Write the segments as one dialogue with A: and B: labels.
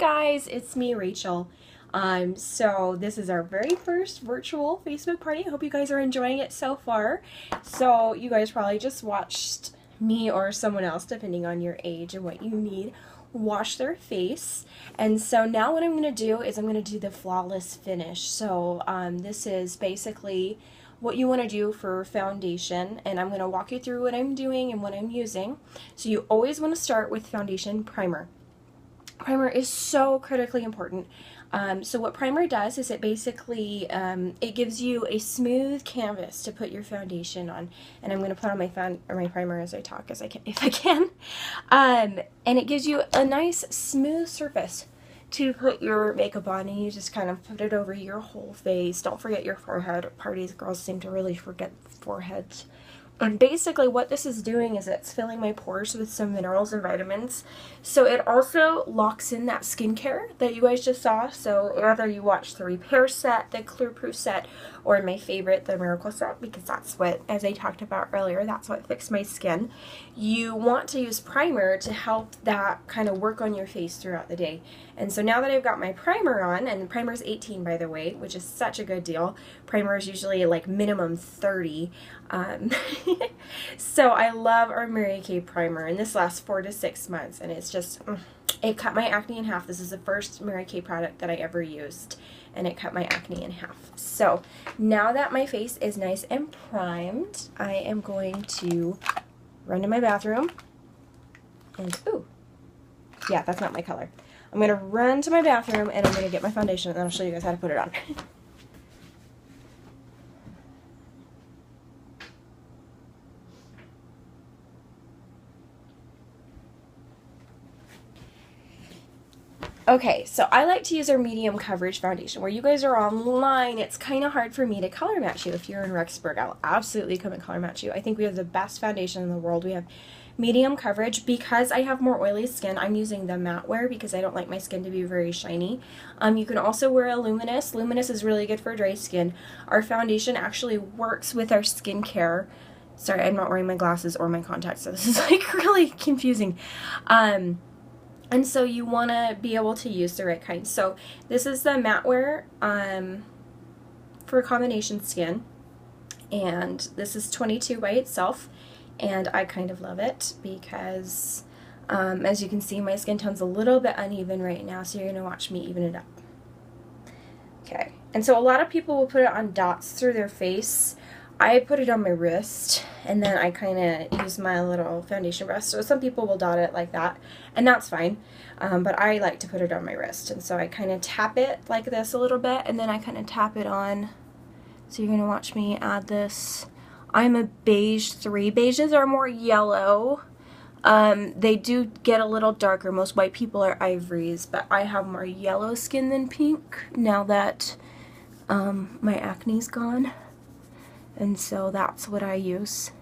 A: guys, it's me, Rachel. So this is our very first virtual Facebook party. I hope you guys are enjoying it so far. So you guys probably just watched me or someone else, depending on your age and what you need, wash their face. And so now what I'm going to do is I'm going to do the flawless finish. So this is basically what you want to do for foundation, and I'm going to walk you through what I'm doing and what I'm using. So you always want to start with foundation primer. Primer is so critically important. So what primer does is it basically, it gives you a smooth canvas to put your foundation on. And I'm going to put on my primer as I talk, if I can. And it gives you a nice smooth surface to put your makeup on, and you just kind of put it over your whole face. Don't forget your forehead. Parties, girls seem to really forget foreheads. And basically what this is doing is it's filling my pores with some minerals and vitamins. So it also locks in that skincare that you guys just saw. So whether you watch the Repair set, the Clear Proof set, or my favorite, the Miracle set, because that's what, as I talked about earlier, that's what fixed my skin. You want to use primer to help that kind of work on your face throughout the day. And so now that I've got my primer on, and the primer is 18 by the way, which is such a good deal. Primer is usually like minimum 30. So I love our Mary Kay primer, and this lasts 4 to 6 months, and it's just, it cut my acne in half. This is the first Mary Kay product that I ever used, and it cut my acne in half. So now that my face is nice and primed, I am going to run to my bathroom, and ooh, yeah, that's not my color. I'm going to run to my bathroom, and I'm going to get my foundation, and then I'll show you guys how to put it on. Okay, so I like to use our medium coverage foundation. Where you guys are online, it's kind of hard for me to color match you. If you're in Rexburg, I'll absolutely come and color match you. I think we have the best foundation in the world. We have medium coverage. Because I have more oily skin, I'm using the matte wear because I don't like my skin to be very shiny. You can also wear a luminous. Luminous is really good for dry skin. Our foundation actually works with our skincare. Sorry, I'm not wearing my glasses or my contacts, so this is like really confusing. And so you want to be able to use the right kind. So this is the matte wear for combination skin, and this is 22 by itself, and I kind of love it because as you can see, my skin tone's a little bit uneven right now, so you're going to watch me even it up. Okay, and so a lot of people will put it on dots through their face. I put it on my wrist, and then I kind of use my little foundation brush. So some people will dot it like that, and that's fine. But I like to put it on my wrist, and so I kind of tap it like this a little bit, and then I kind of tap it on. So you're going to watch me add this. I'm a beige 3. Beiges are more yellow. They do get a little darker. Most white people are ivories, but I have more yellow skin than pink now that my acne's gone. And so that's what I use.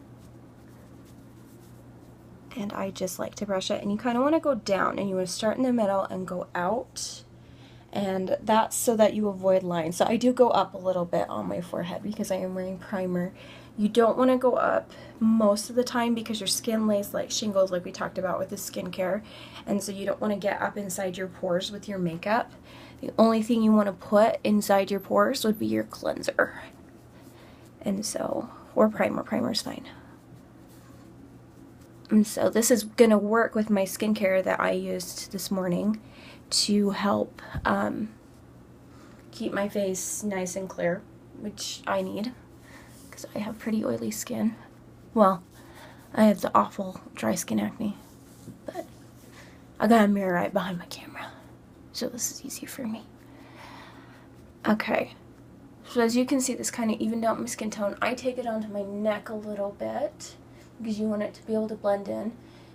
A: And I just like to brush it. And you kind of want to go down, and you want to start in the middle and go out. And that's so that you avoid lines. So I do go up a little bit on my forehead because I am wearing primer. You don't want to go up most of the time because your skin lays like shingles, like we talked about with the skincare. And so you don't want to get up inside your pores with your makeup. The only thing you want to put inside your pores would be your cleanser. And so, or primer is fine. And so this is going to work with my skincare that I used this morning to help keep my face nice and clear, which I need because I have pretty oily skin. Well, I have the awful dry skin acne, but I got a mirror right behind my camera, so this is easy for me. Okay. So as you can see, this kind of evened out my skin tone. I take it onto my neck a little bit because you want it to be able to blend in.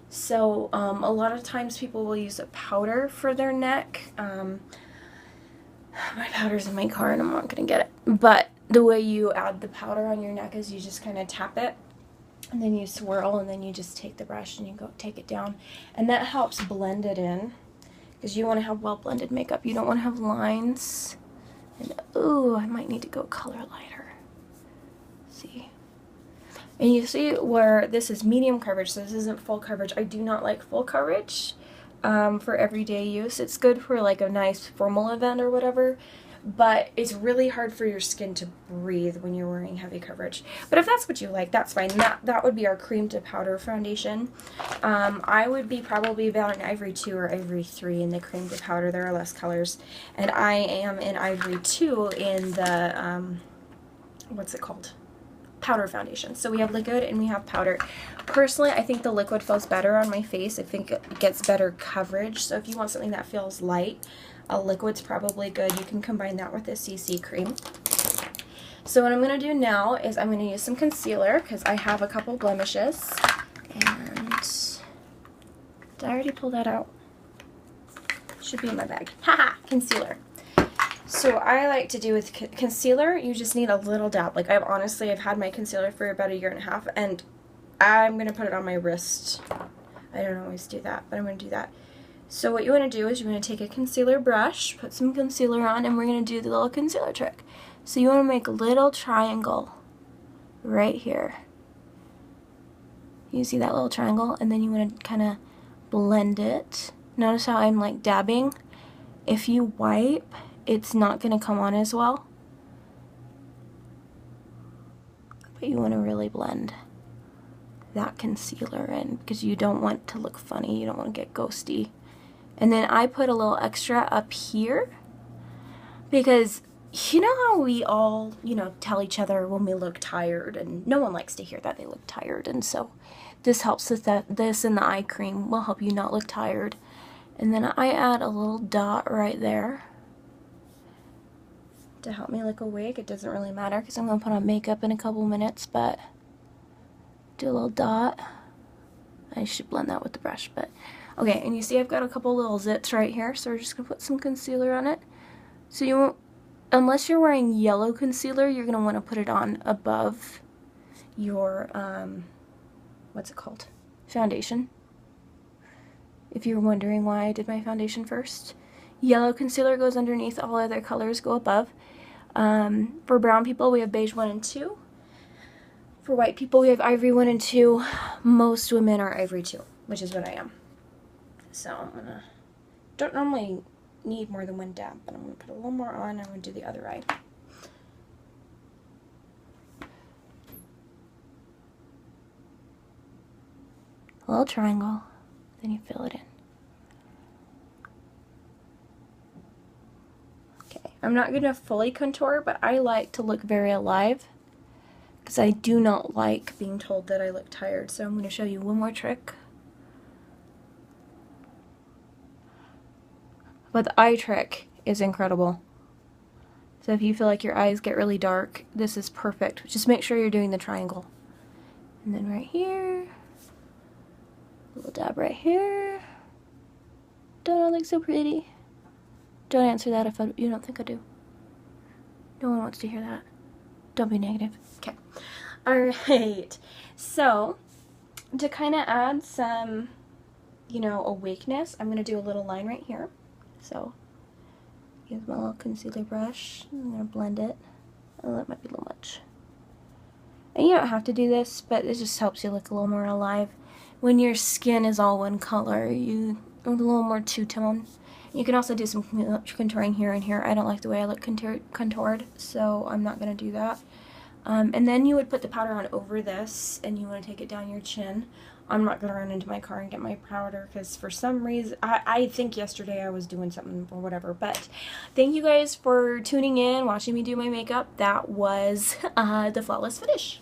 A: So a lot of times people will use a powder for their neck. My powder's in my car and I'm not going to get it. But the way you add the powder on your neck is you just kind of tap it, and then you swirl, and then you just take the brush and you go take it down. And that helps blend it in because you want to have well blended makeup. You don't want to have lines. And ooh, I might need to go color lighter. See? And you see where this is medium coverage, so this isn't full coverage. I do not like full coverage. for everyday use. It's good for like a nice formal event or whatever, but it's really hard for your skin to breathe when you're wearing heavy coverage. But if that's what you like, that's fine. That would be our cream to powder foundation. I would be probably about an Ivory 2 or Ivory 3 in the cream to powder. There are less colors. And I am in Ivory 2 in the, what's it called? Powder foundation. So we have liquid and we have powder. Personally, I think the liquid feels better on my face. I think it gets better coverage. So if you want something that feels light, a liquid's probably good. You can combine that with a CC cream. So what I'm going to do now is I'm going to use some concealer because I have a couple blemishes. And did I already pull that out? Should be in my bag. Haha, concealer. So I like to do with concealer, you just need a little dab. Like I've had my concealer for about a year and a half, and I'm going to put it on my wrist. I don't always do that, but I'm going to do that. So what you want to do is you want to take a concealer brush, put some concealer on, and we're going to do the little concealer trick. So you want to make a little triangle right here. You see that little triangle? And then you want to kind of blend it. Notice how I'm like dabbing. If you wipe, it's not going to come on as well. But you want to really blend that concealer in because you don't want to look funny. You don't want to get ghosty. And then I put a little extra up here because you know how we all, tell each other when we look tired, and no one likes to hear that they look tired. And so this helps with that. This and the eye cream will help you not look tired. And then I add a little dot right there to help me look awake. It doesn't really matter because I'm going to put on makeup in a couple minutes, but do a little dot. I should blend that with the brush, but okay. And you see I've got a couple little zits right here, so we're just going to put some concealer on it. So you won't, unless you're wearing yellow concealer, you're going to want to put it on above your, what's it called? Foundation. If you're wondering why I did my foundation first. Yellow concealer goes underneath, all other colors go above. For brown people, we have beige 1 and 2. For white people, we have ivory 1 and 2. Most women are ivory 2, which is what I am. So I'm gonna, don't normally need more than one dab, but I'm gonna put a little more on. I'm gonna do the other eye. A little triangle, then you fill it in. I'm not going to fully contour, but I like to look very alive because I do not like being told that I look tired. So I'm going to show you one more trick. But the eye trick is incredible. So if you feel like your eyes get really dark, this is perfect. Just make sure you're doing the triangle. And then right here, a little dab right here. Don't I look so pretty? Don't answer that if you don't think I do. No one wants to hear that. Don't be negative. Okay. Alright. So, to kind of add some, awakeness, I'm going to do a little line right here. So, use my little concealer brush. I'm going to blend it. Oh, that might be a little much. And you don't have to do this, but it just helps you look a little more alive. When your skin is all one color, you a little more two-tone. You can also do some contouring here and here. I don't like the way I look contoured, so I'm not going to do that. And then you would put the powder on over this, and you want to take it down your chin. I'm not going to run into my car and get my powder, because for some reason, I think yesterday I was doing something or whatever. But thank you guys for tuning in, watching me do my makeup. That was the Flawless Finish.